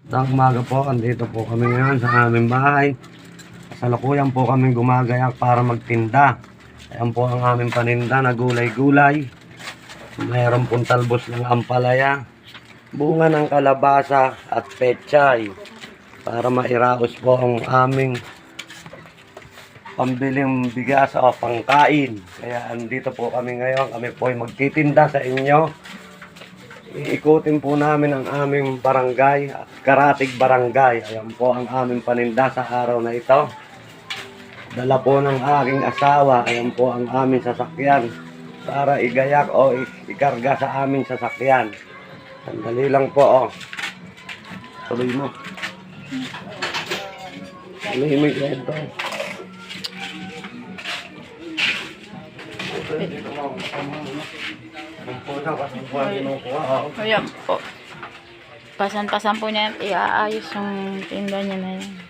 Ng umaga po, andito po kami ngayon sa aming bahay. Kasalukuyan po kami gumagayak para magtinda. Ayan po ang aming paninda na gulay-gulay. Mayroon pong talbos ng ampalaya, bunga ng kalabasa at pechay para mairaos po ang aming pambiling bigas o pangkain. Kaya andito po kami ngayon. Kami po ay magtitinda sa inyo. Iikutin po namin ang aming barangay at Karatig Barangay. Ayan po ang aming paninda sa araw na ito. Dala po ng aking asawa. Ayan po ang aming sasakyan para igayak o ikarga sa aming sasakyan. Sandali lang po, oh. Tuloy mo. Tuloy mo ito. Ayan po. Pasan-pasan po niya, iaayos yung tinda niya na yun.